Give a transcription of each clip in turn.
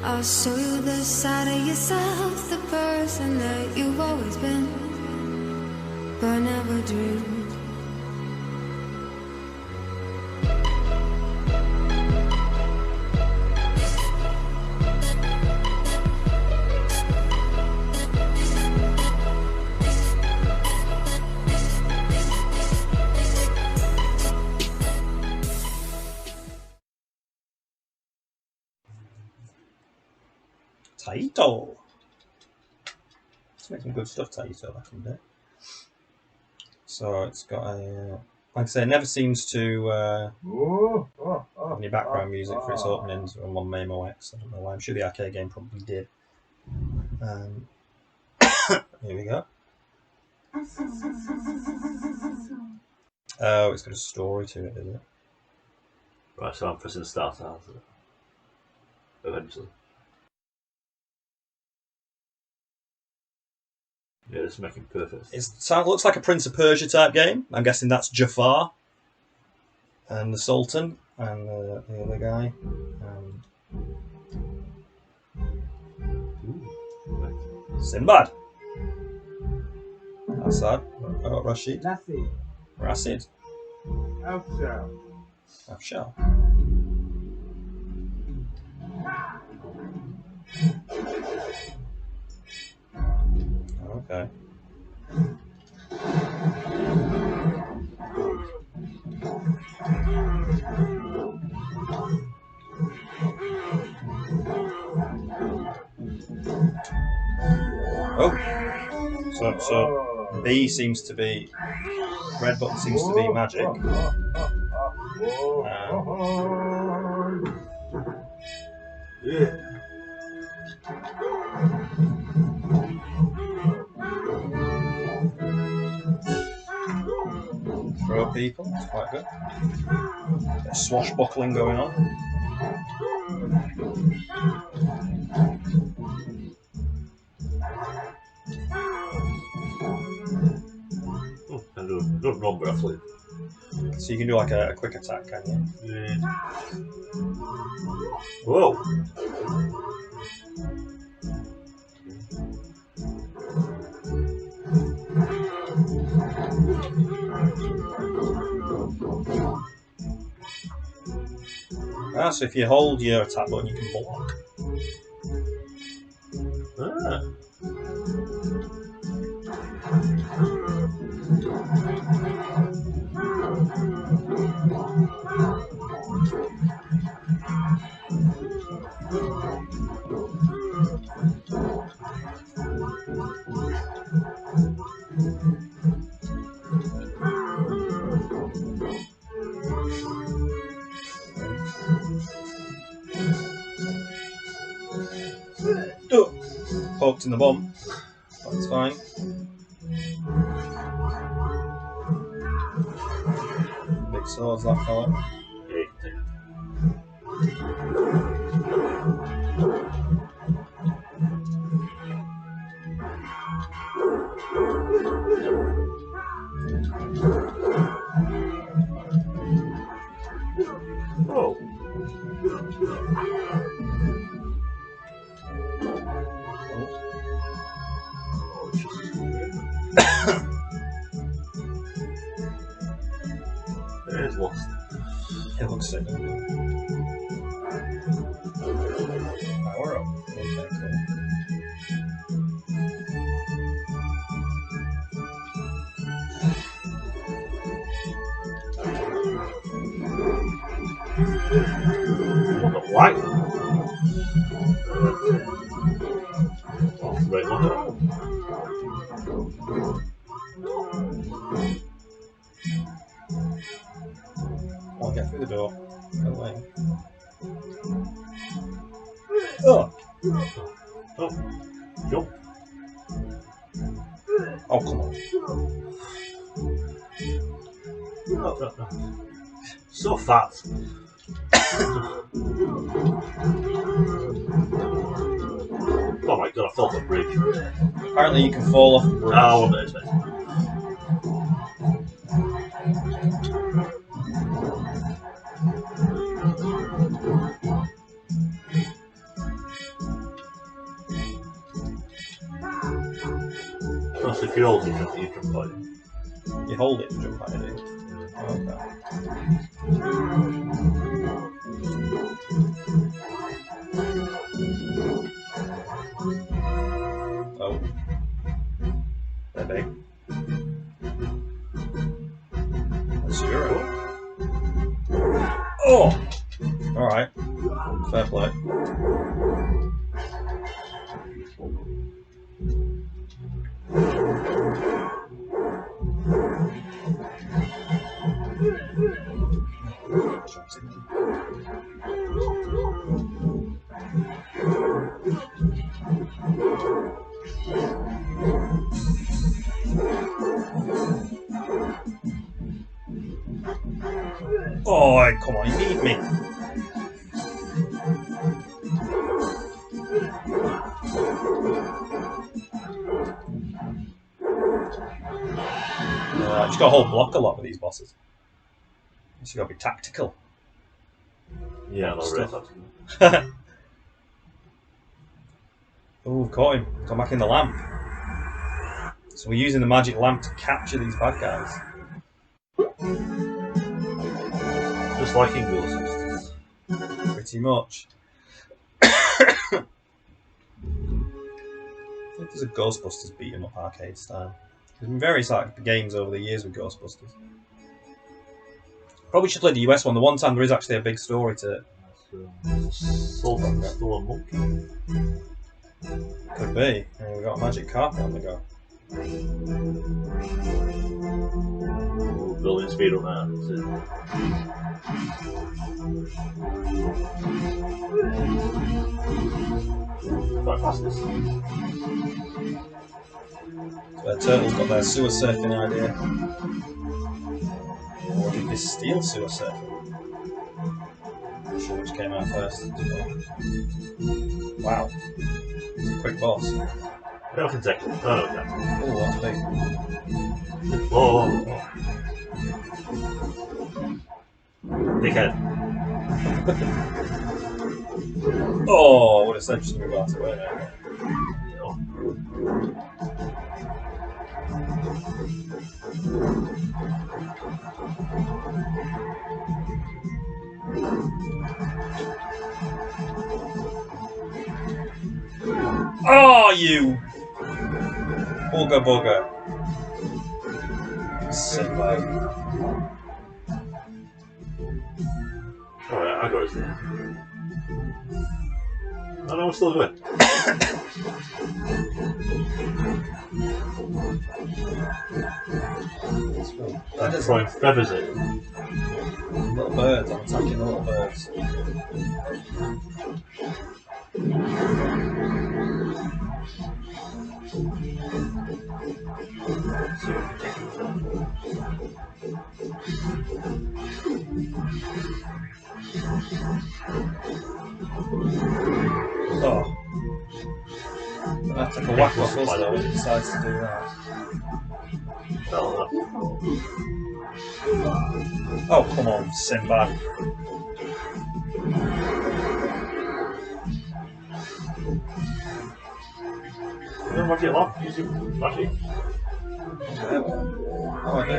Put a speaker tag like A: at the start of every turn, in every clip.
A: I'll show you the side of yourself, the person that you've always been, but never dreamed.
B: Taito. Let's make some good stuff, Taito, back in the day. So it's got a, like I say, it never seems to have any background music for its openings on MAME OS. I don't know why. I'm sure the arcade game probably did. Here we go. Oh, it's got a story to it, is it?
C: Right, so I'm pressing start now. Eventually. Yeah, it's making perfect.
B: It looks like a Prince of Persia type game. I'm guessing that's Jafar and the Sultan and the other guy. Sinbad. Assad. Rashid. Rashid. Afshal. Okay. Oh, so B seems to be, red button seems to be magic. Throw people, that's quite good. Bit of swashbuckling going on.
C: Don't run roughly.
B: So you can do like a quick attack, can you?
C: Yeah. Whoa!
B: So if you hold your attack button, you can block. Poked in the bum. That's fine. Big swords, that fella.
C: Oh. There's lost.
B: It looks sick. Power up. Okay, cool.
C: What the light? Oh, right one.
B: I'll get through the door. Go away. Oh!
C: Oh, jump.
B: Oh, come on.
C: Oh. So fat. Oh my god, I fell off the bridge.
B: Apparently you can fall off the bridge.
C: No, I wasn't expecting. If you hold it, you jump on it.
B: You hold it and jump at it, do you? Okay. Oh. They're big. That's your Oh! Alright. Fair play. Oh, come on, you need me. Just got to hold block a lot with these bosses. So you got to be tactical.
C: Yeah, that's right.
B: Oh, we've caught him. Come back in the lamp. So we're using the magic lamp to capture these bad guys.
C: Just like in Ghostbusters.
B: Pretty much. I think there's a Ghostbusters beat 'em up arcade style. There's been various games over the years with Ghostbusters. Probably should play the US one. The one time there is actually a big story to it.
C: Sultan's still a monkey.
B: Could be. And we've got a magic carpet on the go.
C: Building speed on that. Quite fast this.
B: So Turtles got their sewer surfing idea. Or did they steal sewer surfing? I'm not sure which came out first. Wow. It's a quick boss.
C: I can take it. Oh, no, we can't.
B: Oh, that's big.
C: Oh. Dickhead.
B: Oh, I would have said just move out of the way now. Oh, you bugger bugger. Sick bag.
C: Alright, I got his name. I know I'm still good. I'm just throwing feathers at him.
B: Little birds, I'm attacking the little birds. Oh. I'm gonna have to take a whack off us though when he decides to do that. Oh, come on, Sinbad.
C: Don't watch it a lot. Use your magic.
B: Oh, I do.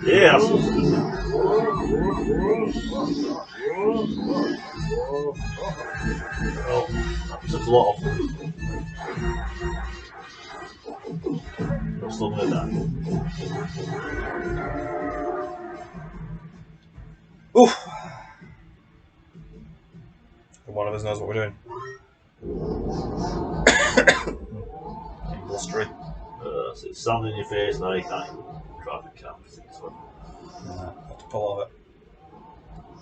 C: Yeah, that's oh, that took a lot off. I'm still doing that.
B: Oof. One of us knows what we're doing. Blustery.
C: So it's sand in your face, now you can't even drive the car.
B: Have to pull over.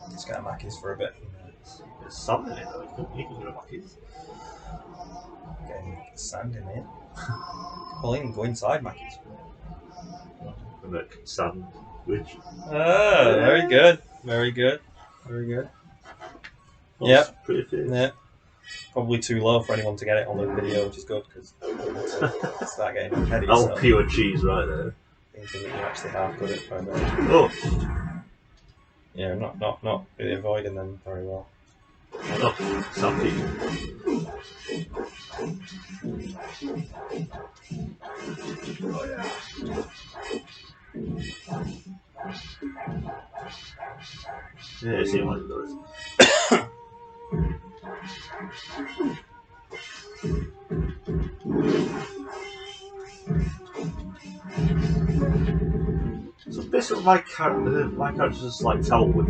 B: Let's get a Mackies for a bit.
C: There's sand in it though, you can go to Mackey's.
B: Getting sand in it. Pull in and go inside Mackies.
C: And make sandwich.
B: Oh, very good. Very good. Very good. Yep.
C: Pretty fierce.
B: Yeah. Probably too low for anyone to get it on the video, which is good because start getting heady.
C: That's
B: So
C: pure cheese right there.
B: thinking that you actually half got it by
C: Oh!
B: yeah, not really avoiding them very well.
C: Oh, something. Yeah, see what it does. So basically, my character's just like Talwood.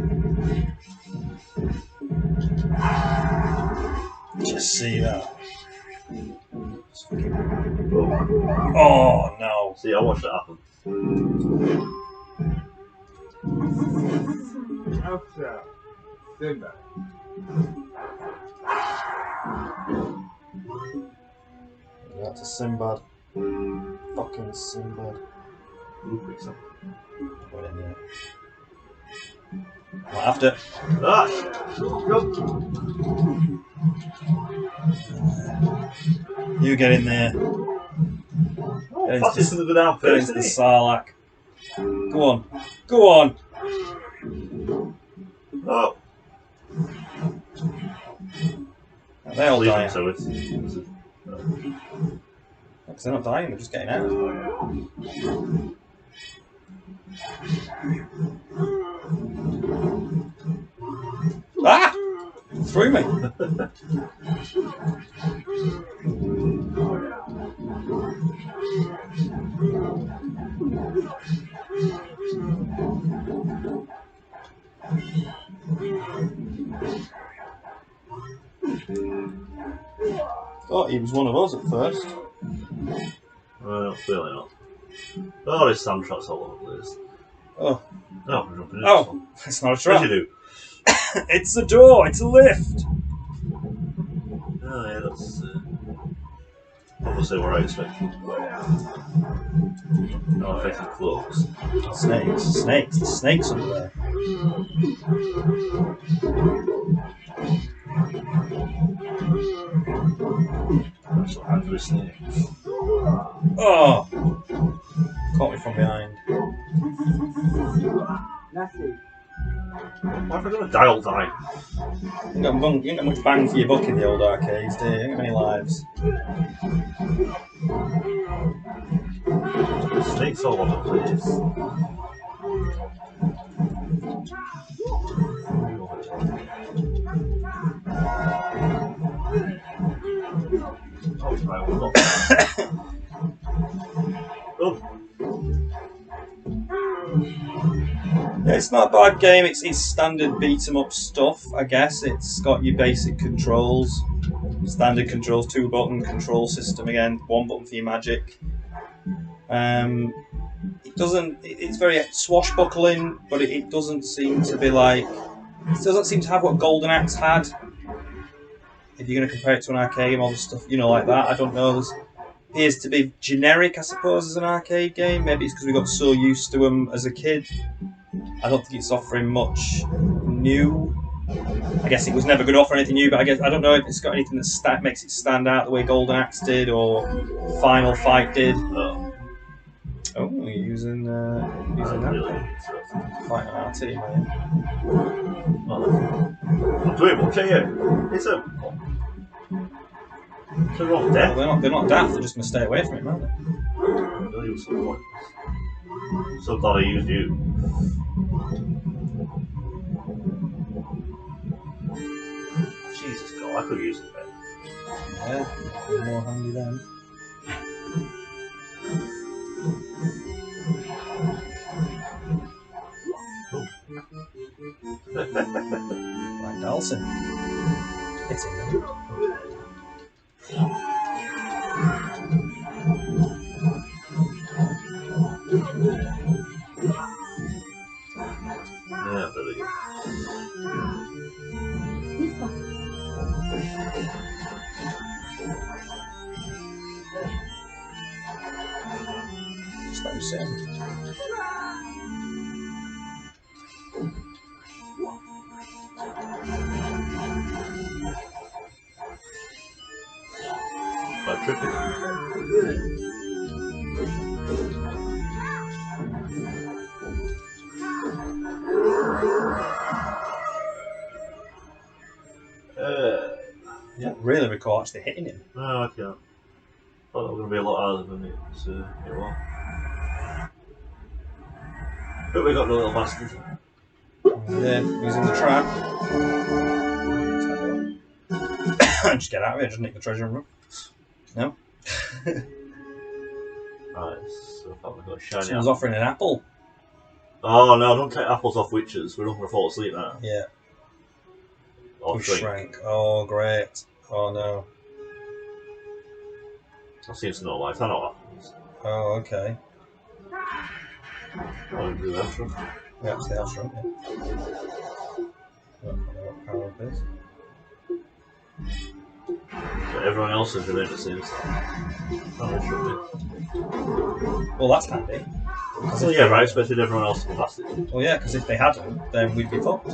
B: Just see that. Oh no!
C: See, I watched that happen.
B: That's a Sinbad. Fucking Sinbad.
C: Ooh, quick stop.
B: Put it in there. Right after.
C: Ah! Go!
B: You get in there.
C: Oh,
B: Get
C: fastest
B: into
C: to go down
B: Get
C: first,
B: into the
C: isn't he?
B: Sarlacc. Go on. Go on!
C: Oh!
B: They all
C: Leave
B: die.
C: him to it.
B: Because they're not dying, they're just getting out. Ah! Threw me. Thought he was one of us at first.
C: Well, clearly not. Oh, there's sand traps all over the place.
B: Oh.
C: No, we're jumping in this
B: Oh,
C: one.
B: it's not a
C: What
B: trap.
C: did you do?
B: It's a door, it's a lift.
C: Oh, yeah, that's obviously what I expected. No effective clothes.
B: Snakes, there's snakes under there.
C: That's what happened with snakes.
B: Oh! Caught me from behind.
C: Why have I got a dial die?
B: You ain't got much bang for your buck in the old arcades, do you? You ain't got many lives.
C: Snakes all over the place. Oh, right, we'll not. Oh.
B: Yeah, it's not a bad game. It's standard beat 'em up stuff, I guess. It's got your basic controls, standard controls, 2-button control system again, 1 button for your magic. It doesn't. It's very swashbuckling, but it doesn't seem to be like. It doesn't seem to have what Golden Axe had. If you're going to compare it to an arcade game, all the stuff like that, I don't know. It appears to be generic, I suppose, as an arcade game. Maybe it's because we got so used to them as a kid. I don't think it's offering much new. I guess it was never going to offer anything new, but I don't know if it's got anything that makes it stand out the way Golden Axe did or Final Fight did. Oh, you're using that fight on our team, are you?
C: I'm doing much, are you? It's a wrong death.
B: Well, they're not daft, they're just going to stay away from it, aren't they?
C: They'll use some points. So glad I used you. Jesus God, I could use it better.
B: Yeah, they're more handy then. Right, Dalton. It's in there.
C: Yeah, very good.
B: Just like you said.
C: Quite trippy.
B: really recall actually hitting him.
C: No, I can't. Thought that was going to be a lot harder than it was. But we got the little bastard.
B: Yeah, using the trap. Just get out of here, just nick the treasure and run. No?
C: Right, so I thought we got a shiny
B: Someone's
C: apple.
B: offering an apple.
C: Oh no, don't take apples off witches. We're not going to fall asleep now.
B: Yeah.
C: Or
B: Who
C: shrink.
B: shrank? Oh, great. Oh, no.
C: That seems to know life. I know what happens.
B: Oh, okay.
C: I'll do that for
B: Yeah, it's the house shrunk, yeah. I don't know what power it is.
C: But everyone else has remained the same. Oh, it should be.
B: Well, that's handy.
C: So yeah, right, expected everyone else to be blasted.
B: Well, yeah, because if they hadn't, then we'd be fucked.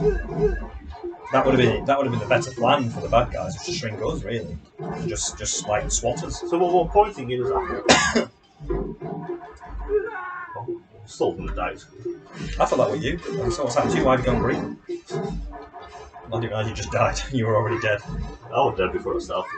B: That would have been the better plan for the bad guys, was to shrink us, really. Just like swat us.
C: So what we're pointing in is that. Oh, still going to die.
B: I thought that were you. I saw what's happened to you. Why have you gone green? I didn't realise you just died. You were already dead.
C: I was dead before I started.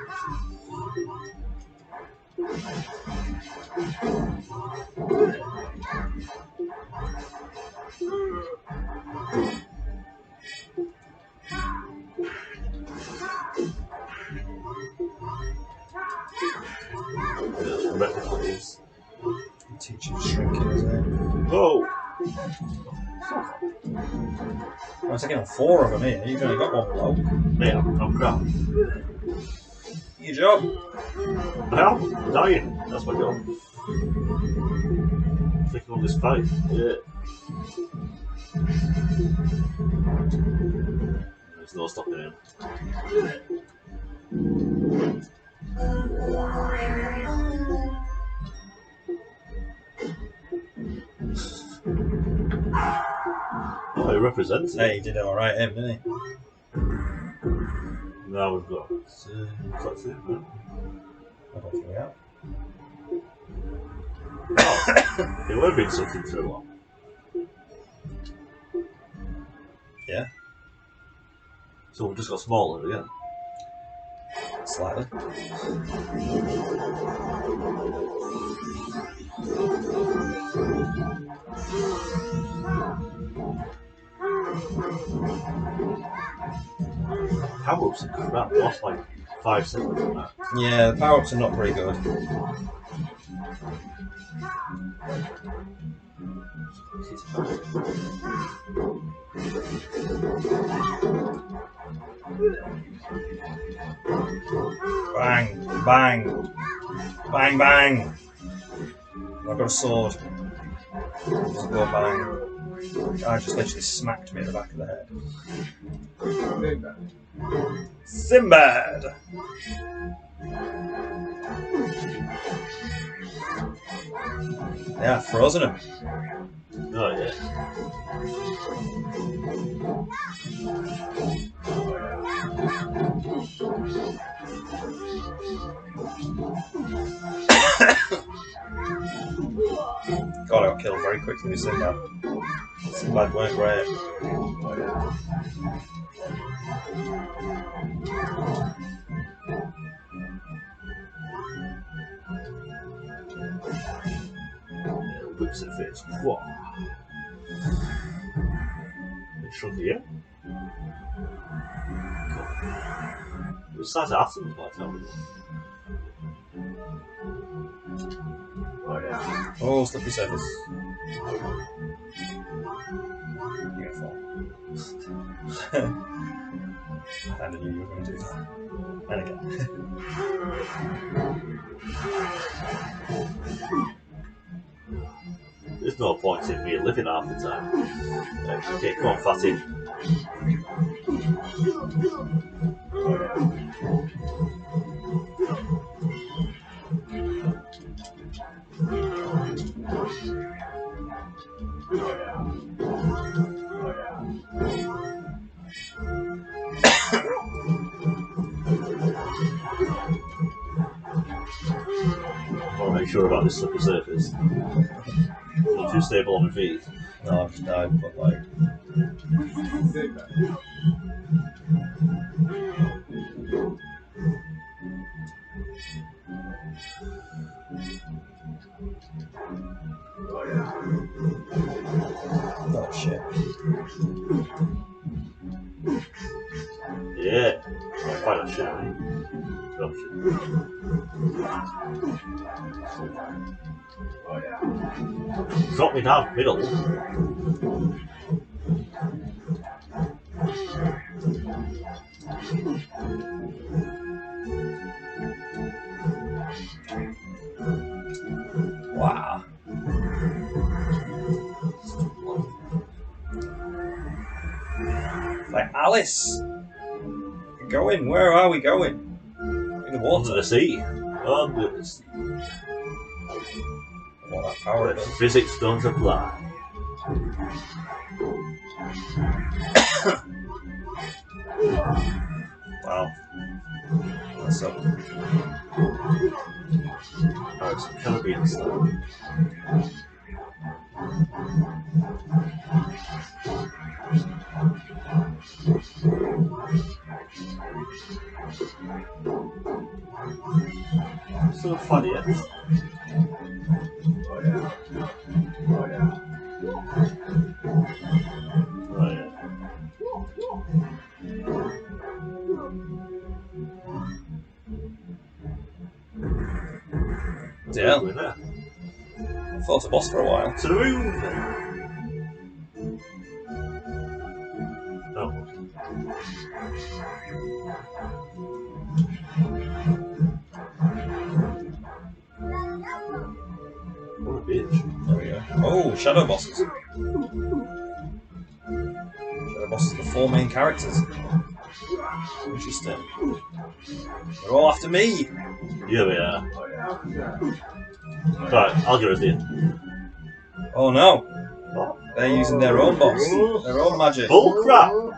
B: Teaching shrinking, isn't it?
C: Whoa!
B: I was taking on 4 of them here. You've only got 1 bloke.
C: Mate, I'm crap.
B: Your job.
C: Well, I'm dying. That's my job. Taking on this fight. Yeah. There's no stopping him. Oh, he represents it.
B: Hey, he did alright, him, didn't he?
C: Now we've got that's it, man.
B: I don't think we have.
C: Oh, it would have been something too long.
B: Yeah,
C: So we've just got smaller again.
B: slightly.
C: Power-ups are crap. We lost like 5 seconds on that.
B: Yeah, the power-ups are not very good. Bang, bang, bang, bang. I've got a sword. Just go bang. I just literally smacked me in the back of the head. Sinbad! Yeah, frozen him.
C: Oh yeah.
B: God, I got killed very quickly with Sinbad. Sinbad weren't great.
C: Whips it face. What? It's from here. It was size of atoms by the time we did. Oh yeah.
B: Oh, slippery surface. You're gonna fall. I knew you were going to do that. And again.
C: There's no point in me living half the time. Okay, come on, fatty. I'm not sure about this slippery surface. Not too stable on my feet.
B: No, I've just died, but like.
C: Yeah. Quite a shit. Oh, shit. Drop me down middle.
B: Wow. Like Alice. We're going. Where are we going? In the water.
C: Under the sea. Under the sea.
B: What that power
C: Where
B: is.
C: physics don't apply.
B: Wow. That's up.
C: Oh, it's Caribbean style. So funny, yeah. Oh yeah. Oh yeah. Oh yeah.
B: Yeah.
C: We're there.
B: I thought a boss for a while.
C: To the moon! Oh. What a bitch.
B: There we go. Oh, shadow bosses. Shadow bosses are the 4 main characters. Interesting. They're all after me.
C: Yeah, we are. Right, I'll give it to you.
B: Oh no.
C: What?
B: They're using their own boss. Their own magic.
C: Bull crap!
B: What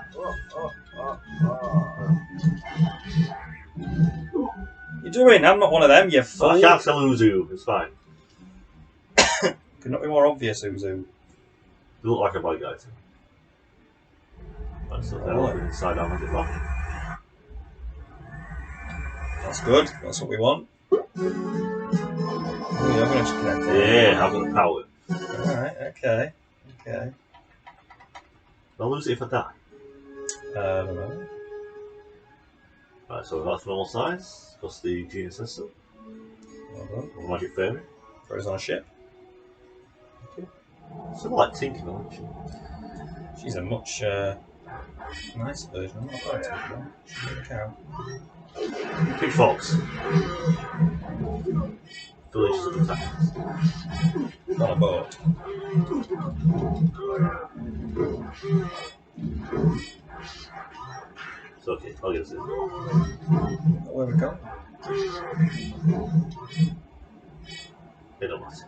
B: you doing? I'm not one of them, you fool.
C: I can't tell who's who, it's fine.
B: Could not be more obvious who's who.
C: You look like a bad guy too. That's the thing, inside our magic box.
B: That's good. That's what we want. Oh, yeah, I'm going to connect it.
C: Yeah, I've got the power.
B: Alright, okay. Okay.
C: I'll lose it if I die.
B: I don't know.
C: Right, so that's normal size. Plus the genius system.
B: Well done.
C: Or magic fairy.
B: Throws on a ship.
C: Something like Tinkerbell, actually.
B: She's a much nicer version. I'm not quite Tinkerbell. She's a cow.
C: Big Fox. Villages of attackers.
B: On a boat.
C: It's okay, I'll get it.
B: Where we going?
C: It don't matter.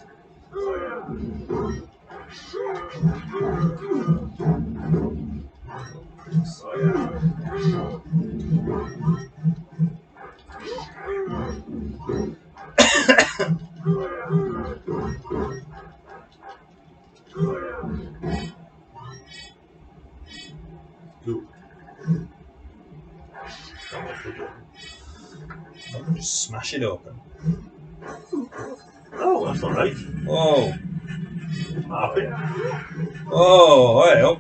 C: Good.
B: Just smash it open.
C: Oh, that's alright.
B: Whoa.
C: Happy.
B: Whoa, hey up.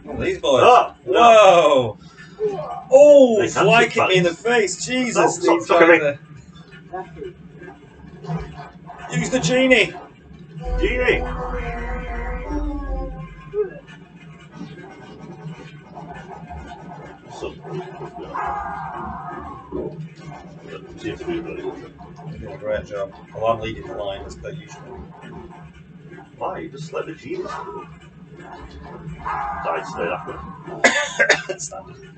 B: What are these boys?
C: Oh, no.
B: Whoa! Oh,
C: They can
B: fly
C: shoot
B: kick me in the
C: buttons.
B: face. Jesus,
C: No,
B: these
C: stop
B: guys
C: me.
B: are- Use the genie!
C: Genie! So, seems to be really good.
B: You're doing a great job. Well, I'm leading the line as per usual.
C: Why? You just let the genius go. Die straight after.
B: Standard.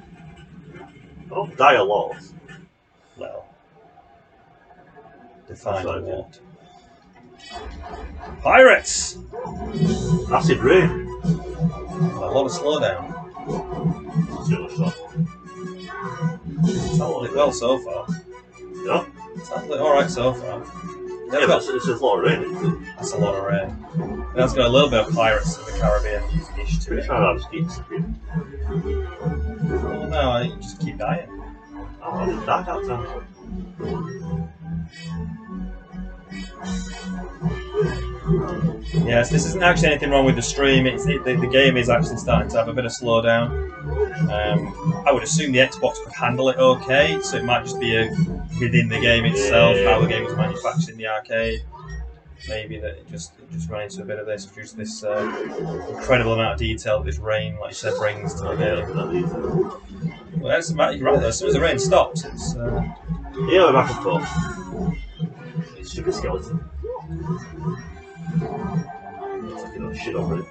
C: I don't die a lot.
B: Well. Define
C: That's right,
B: what? Pirates!
C: Acid rain.
B: A lot of slowdown.
C: Zero shot.
B: It's handled well so far.
C: Yeah?
B: It's handled alright so far.
C: Yeah, but it's just a lot of rain, isn't it?
B: That's a lot of rain. That's got a little bit of Pirates of the Caribbean-ish to
C: Pretty
B: it.
C: sure I just keep skipping.
B: Well, no, you just keep dying.
C: Oh, I didn't die that time.
B: Yes, this isn't actually anything wrong with the stream. The game is actually starting to have a bit of slowdown. I would assume the Xbox could handle it okay, so it might just be within the game itself, how the game was manufactured in the arcade. Maybe that it just ran into a bit of this due to this incredible amount of detail that this rain, like you said, brings to the game. Well, that's about, you're right though. As soon as the rain stops, it's
C: yeah, we're back and forth. It's sugar skeleton. It's like enough shit over it.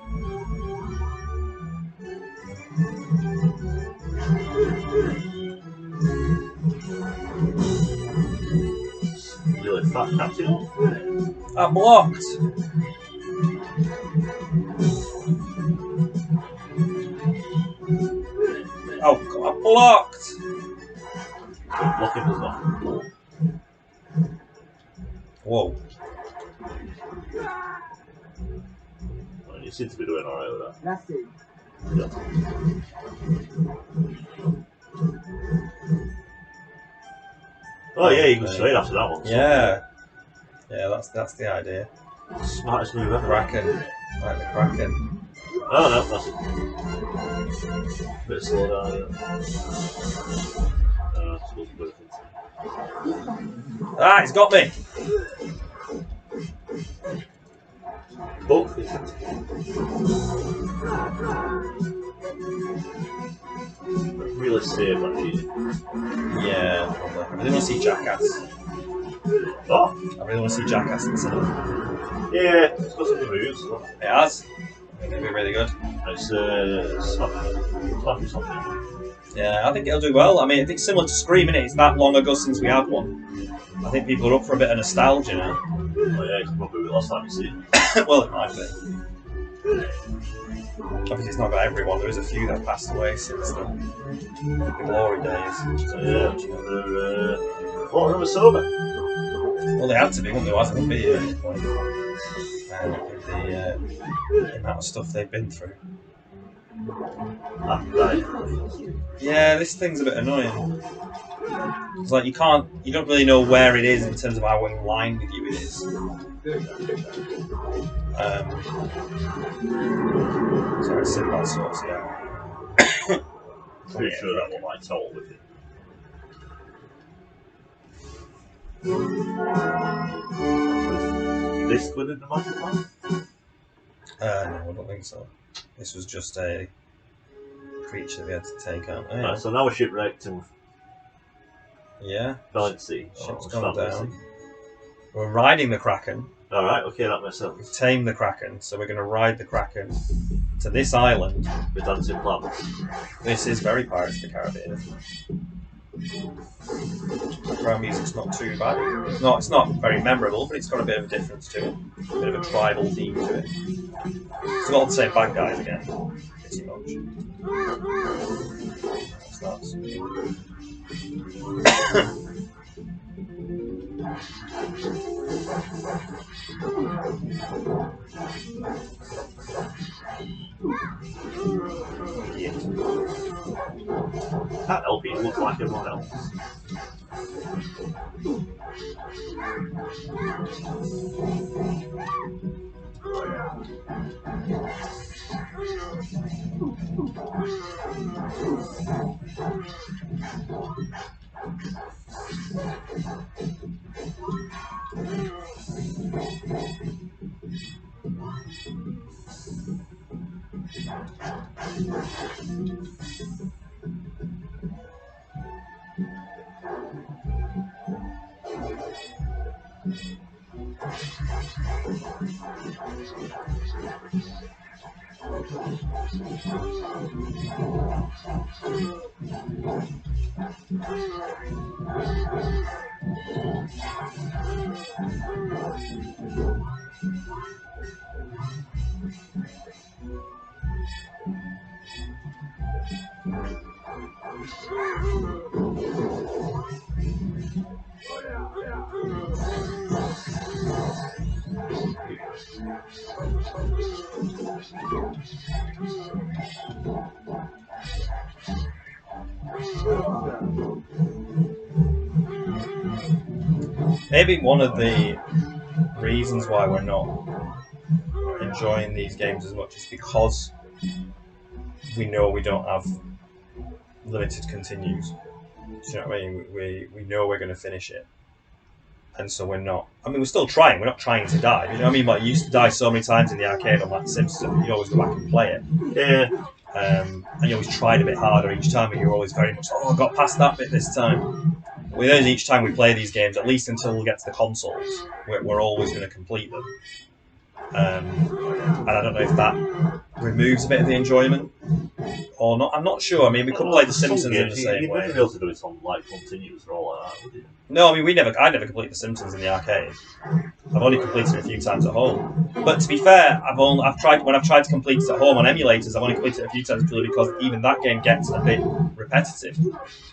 C: Really fat capsule.
B: I'm blocked. Oh, God, I'm blocked.
C: Blocking does not.
B: Whoa.
C: Well, you seem to be doing alright with that.
D: That's it.
C: Yeah. Oh yeah, you go straight after that one.
B: Yeah. Yeah, that's the idea.
C: Smartest move ever.
B: Kraken. Like the Kraken.
C: Oh no, that's a bit of slow down. Yeah. Supposed to put it into.
B: Ah, he's got me.
C: Oh, really safe actually.
B: Yeah, probably. I really want to see Jackass.
C: Oh,
B: I really want to see Jackass in the cinema.
C: yeah, it's got some good moves.
B: It has. I think it'll be really good.
C: It's something.
B: Yeah, I think it'll do well. I mean, I think similar to Scream, innit? It's that long ago since we had one. I think people are up for a bit of nostalgia now.
C: Oh yeah, it's probably the last time you see it.
B: Well, it might be. Obviously, it's not got everyone. There is a few that have passed away since the glory days.
C: So yeah, what room was sober?
B: Well, they had to be, wouldn't they? Wasn't be at any point. With the amount of stuff they've been through.
C: Ah, right.
B: Yeah, this thing's a bit annoying. It's like you don't really know where it is in terms of how in line with you it is. Sorry, simple source, yeah.
C: Pretty sure that one might tell with it. This within the master plan?
B: No, I don't think so. This was just a creature we had to take out. Oh, yeah.
C: Right, so now we're shipwrecked and
B: Yeah.
C: Balance Sea.
B: Ship's gone down. We're riding the Kraken.
C: Alright, okay, that makes sense.
B: We've tamed the Kraken, so we're going to ride the Kraken to this island.
C: With dancing plants.
B: This is very Pirates of the Caribbean, isn't it? Background music's not too bad. It's not very memorable, but it's got a bit of a difference to it. A bit of a tribal theme to it. It's got all the same bad guys again, pretty much. So that's
C: That LP looks like everyone else.
B: maybe one of the reasons why we're not enjoying these games as much, it's because we know we don't have limited continues. Do you know what I mean? We know we're going to finish it. And so we're not. I mean, we're still trying. We're not trying to die. You know what I mean? Like, you used to die so many times in the arcade on like Simpsons. You always go back and play it.
C: Yeah.
B: And you always tried a bit harder each time, and you're always very much, oh, I got past that bit this time. With us, each time we play these games, at least until we get to the consoles, we're always going to complete them. And I don't know if that removes a bit of the enjoyment or not. I'm not sure. I mean, we could play The Simpsons in the same way.
C: You'd never be able to do it on like continuous or all like that, would you?
B: No, I mean, I never completed The Simpsons in the arcade. I've only completed it a few times at home. But to be fair, I've tried to complete it at home on emulators. I've only completed it a few times purely because even that game gets a bit repetitive.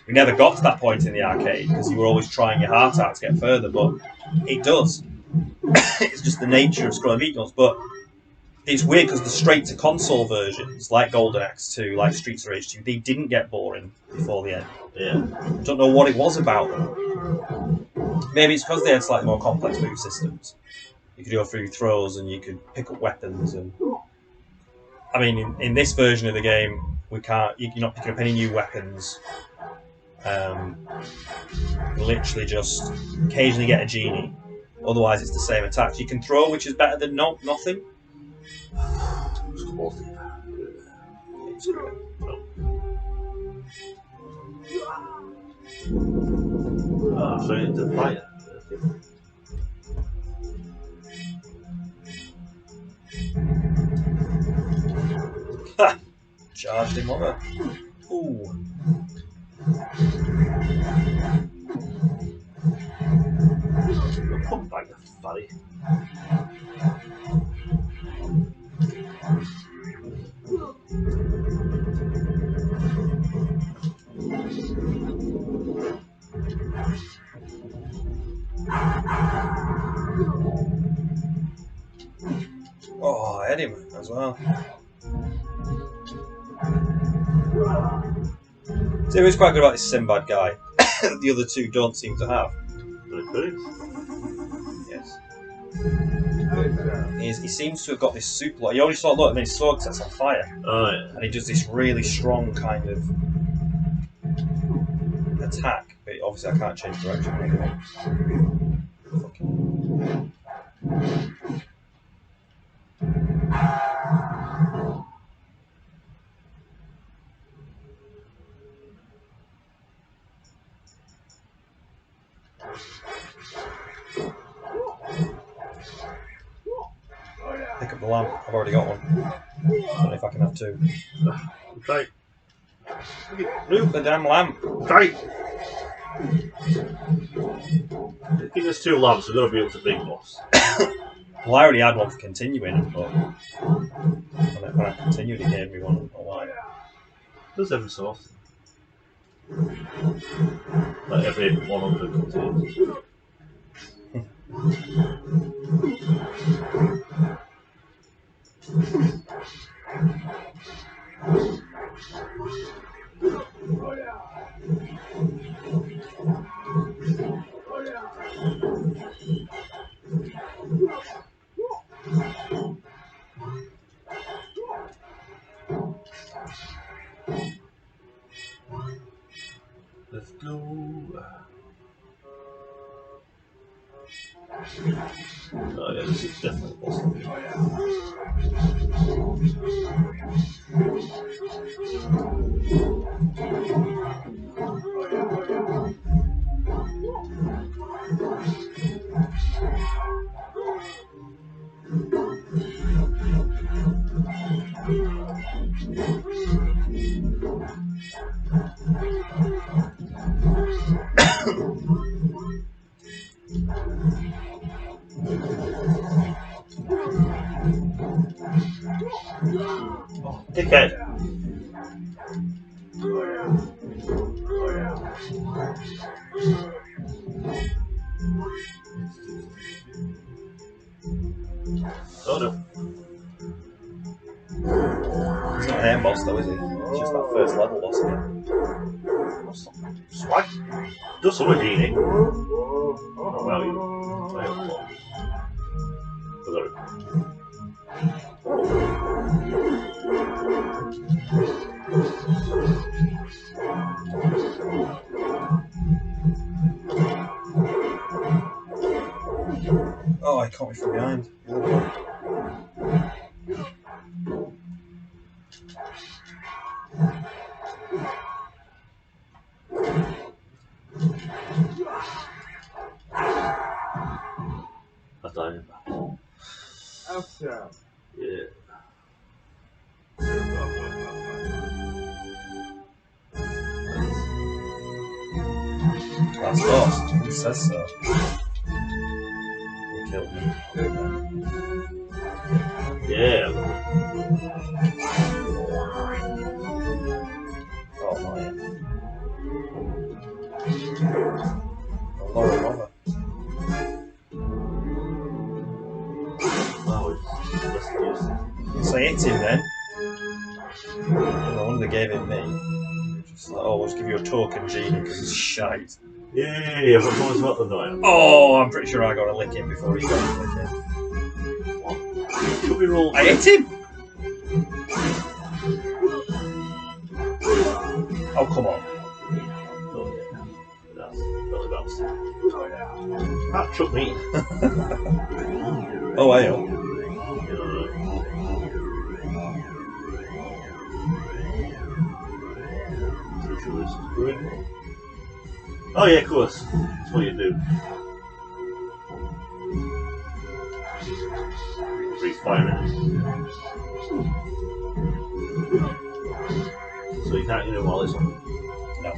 B: We never got to that point in the arcade because you were always trying your heart out to get further, but it does. It's just the nature of scrolling beatdoms. But it's weird because the straight-to-console versions, like Golden Axe 2, like Streets of Rage 2, they didn't get boring before the end.
C: Yeah.
B: I don't know what it was about them. Maybe it's because they had slightly more complex move systems. You could go through throws and you could pick up weapons. And I mean, in this version of the game, we can't. You're not picking up any new weapons. Literally just occasionally get a genie. Otherwise, it's the same attacks. You can throw, which is better than nothing.
C: So you need to fight it.
B: Ha! Charged him over. Ooh.
C: Come back, you fatty.
B: Oh, I had him as well. See, what's quite good about this Sinbad guy, the other two don't seem to have. Yes. He seems to have got this super. You only saw look, I mean, his sword sets on fire.
C: Oh yeah.
B: And he does this really strong kind of attack. But obviously, I can't change direction anyway. Fucking. Pick up the lamp. I've already got one. I don't know if I can have two.
C: Try.
B: Move the damn lamp.
C: Try. Give us two lamps, we're going to be up to Big Boss.
B: Well, I already had one for continuing, but when I continued, it gave me one. I don't know why.
C: Does every so often. Like every 100 continues. Let's go. Oh yeah, this is definitely possible. Dickhead. Oh no.
B: He's not an aim boss though, is he? He's just that first level boss again.
C: Swag. Does some genie. Oh well, you. Sorry.
B: caught me from behind.
C: I died.
D: Outside.
C: Yeah.
B: Last boss. Who says so? He killed me.
C: Yeah.
B: Oh, not yet. Oh, Laura Robert.
C: Wow, it's less than used.
B: So I hit him then. No wonder they gave him me. Just like, oh, we'll just give you a token, Genie, because it's shite.
C: Yeah, but what was about the night?
B: Oh, I'm pretty sure I got a lick in before he got a lick in.
C: What? Should we roll?
B: I hit him! Oh, come on.
C: Oh, yeah. That's really bounced. Oh, yeah. That took me.
B: Oh, I know.
C: Oh yeah, of course. That's what you do. Freeze 5 minutes. So you can't get it while it's on.
B: No.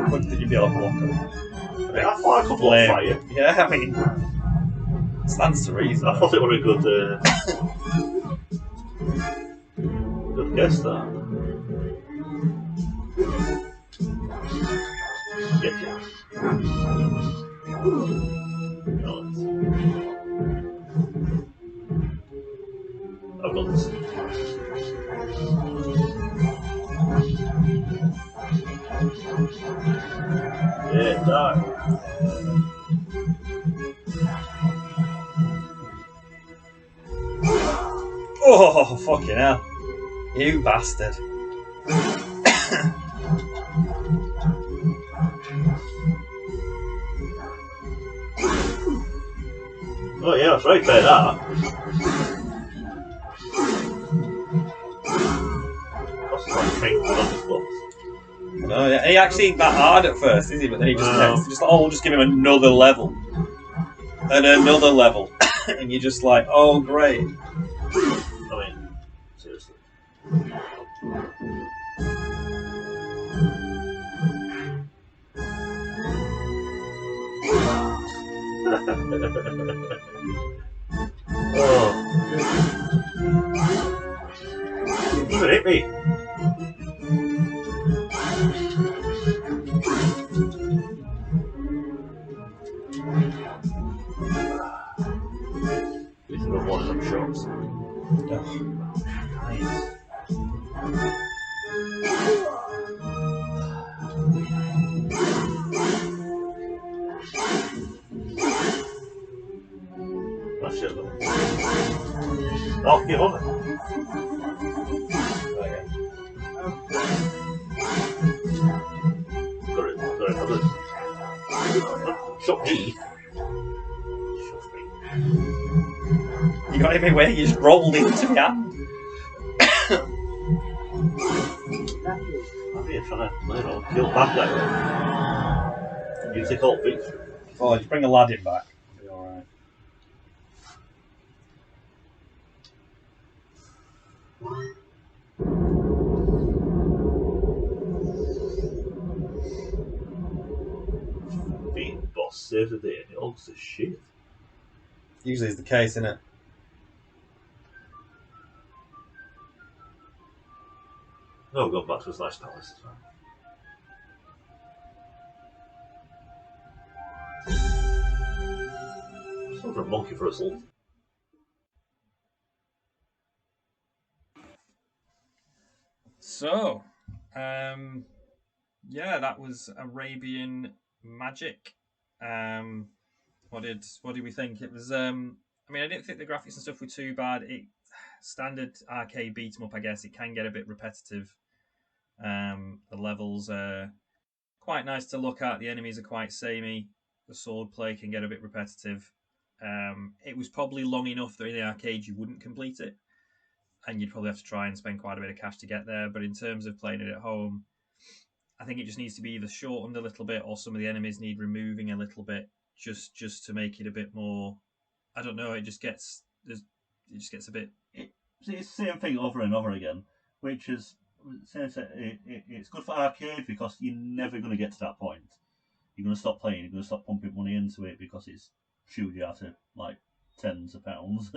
B: What did you be able to block him?
C: I thought I could block fire.
B: Yeah, I mean, stands to reason.
C: I thought it was a good, good guess that. Get you. I've got this. Yeah, die.
B: Oh, fucking hell. You bastard.
C: Oh yeah, that's right there, that. That's like strength on this box.
B: No, yeah. He actually ain't that hard at first, is he? But then he just
C: No.
B: just like, oh, we'll just give him another level. And another level. And you're just like, oh, great.
C: I mean, seriously. Oh. You even hit me. This is one of them shots. Nice. Oh shit, look. Oh, give on it.
B: Okay.
C: Sorry, got it. Shot me. Shot me.
B: You got him away, you just rolled into my hand.
C: I'm here trying to, kill bad guy. You take all beats.
B: Oh, just bring Aladdin back. It'll be alright.
C: Being boss saves the day and it all goes to shit.
B: Usually is the case, isn't it?
C: No, we're going back to his nice palace as well. It's not for a monkey for a soul.
B: So, Yeah, that was Arabian Magic. What did we think? It was. I mean, I didn't think the graphics and stuff were too bad. Standard arcade beat 'em up, I guess. It can get a bit repetitive. The levels are quite nice to look at. The enemies are quite samey. The sword play can get a bit repetitive. It was probably long enough that in the arcade you wouldn't complete it, and you'd probably have to try and spend quite a bit of cash to get there. But in terms of playing it at home, I think it just needs to be either shortened a little bit, or some of the enemies need removing a little bit, just to make it a bit more. I don't know. It just gets a bit.
C: It's the same thing over and over again, which is it's good for arcade because you're never going to get to that point. You're going to stop playing. You're going to stop pumping money into it because it's shooting you out of like tens of pounds.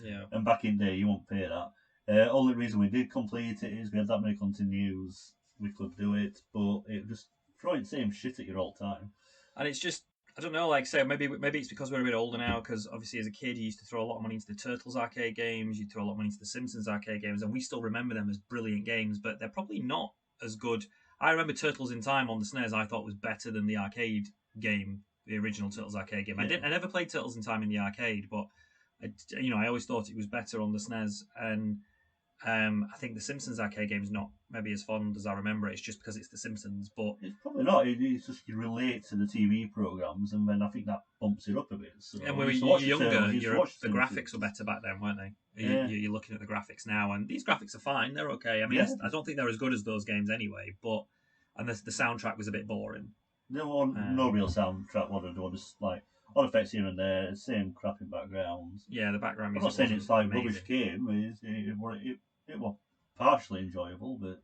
B: Yeah.
C: And back in the day, you won't pay that. Only reason we did complete it is we had that many continues. We could do it, but it just throwing the same shit at you all the time.
B: And it's just, I don't know, like say maybe it's because we're a bit older now, because obviously as a kid you used to throw a lot of money into the Turtles arcade games, you'd throw a lot of money into the Simpsons arcade games, and we still remember them as brilliant games, but they're probably not as good. I remember Turtles in Time on the SNES I thought was better than the arcade game, the original Turtles arcade game.
C: Yeah.
B: I never played Turtles in Time in the arcade, but I always thought it was better on the SNES, and I think the Simpsons arcade game is not maybe as fond as I remember it. It's just because it's the Simpsons, but
C: it's probably not. It's just you relate to the TV programs, and then I think that bumps it up a bit. So
B: and when you were younger, the graphics were better back then, weren't they?
C: Yeah.
B: You're looking at the graphics now, and these graphics are fine. They're okay. I mean, I don't think they're as good as those games anyway. But the soundtrack was a bit boring.
C: No real soundtrack. What they're doing, just like odd effects here and there, same crap in backgrounds.
B: Yeah, the background
C: I'm
B: music.
C: not saying it's like rubbish game. It was partially enjoyable, but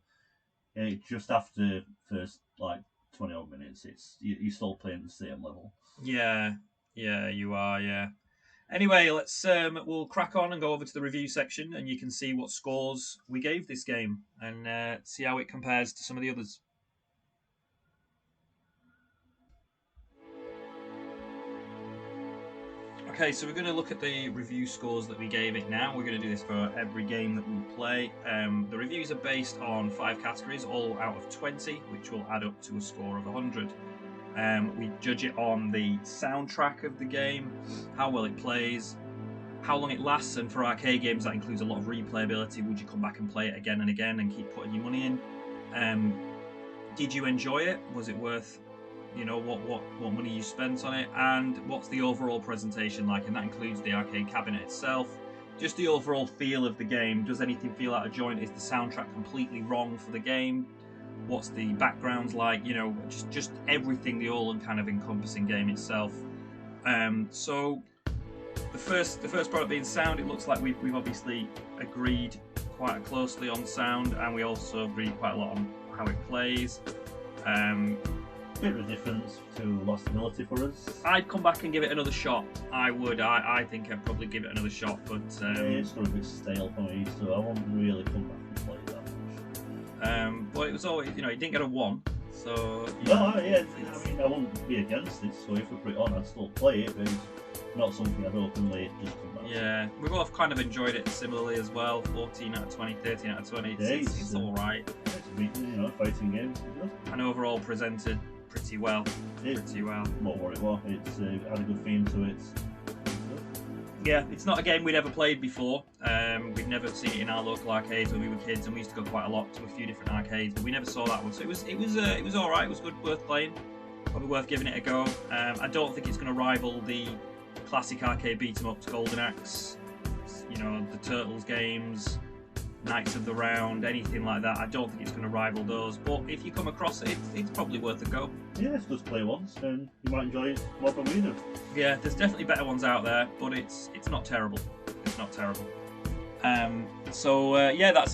C: it just after first like 20 odd minutes, you're still playing the same level.
B: Yeah, you are. Yeah. Anyway, we'll crack on and go over to the review section, and you can see what scores we gave this game and see how it compares to some of the others. Okay, so we're going to look at the review scores that we gave it now. We're going to do this for every game that we play. The reviews are based on 5 categories, all out of 20, which will add up to a score of 100. We judge it on the soundtrack of the game, how well it plays, how long it lasts, and for arcade games that includes a lot of replayability. Would you come back and play it again and again and keep putting your money in? Did you enjoy it? Was it worth what money you spent on it, and what's the overall presentation like? And that includes the arcade cabinet itself, just the overall feel of the game. Does anything feel out of joint? Is the soundtrack completely wrong for the game? What's the backgrounds like? Just everything, the all kind of encompassing game itself. So the first product being sound, it looks like we've obviously agreed quite closely on sound, and we also agreed quite a lot on how it plays.
C: Bit of a difference to Lost Ability for us.
B: I'd come back and give it another shot. I would. I think I'd probably give it another shot, but
C: it's got a bit stale for me, so I won't really come back and play it that much.
B: But it was always, it didn't get a 1, so.
C: I mean, I wouldn't be against it. So if we put it on, I'd still play it, but it's not something I'd openly just come back.
B: Yeah, we both kind of enjoyed it similarly as well. 14 out of 20, 13 out of 20. It's all right.
C: It's a fighting game.
B: And overall presented pretty well.
C: More what it was. It's had a good theme to it.
B: Yeah, it's not a game we'd ever played before. We'd never seen it in our local arcades when we were kids, and we used to go quite a lot to a few different arcades, but we never saw that one. So it was all right. It was good, worth playing. Probably worth giving it a go. I don't think it's going to rival the classic arcade beat 'em ups, Golden Axe, the Turtles games, Knights of the Round, anything like that. I don't think it's going to rival those, but if you come across it, it's probably worth a go.
C: Yeah, it's just play once, and you might enjoy it more than we do.
B: Yeah, there's definitely better ones out there, but it's not terrible. It's not terrible. That's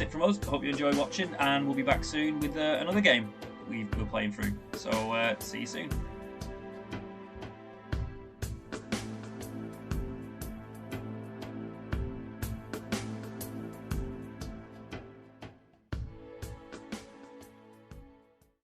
B: it from us. Hope you enjoy watching, and we'll be back soon with another game that we're playing through. So see you soon.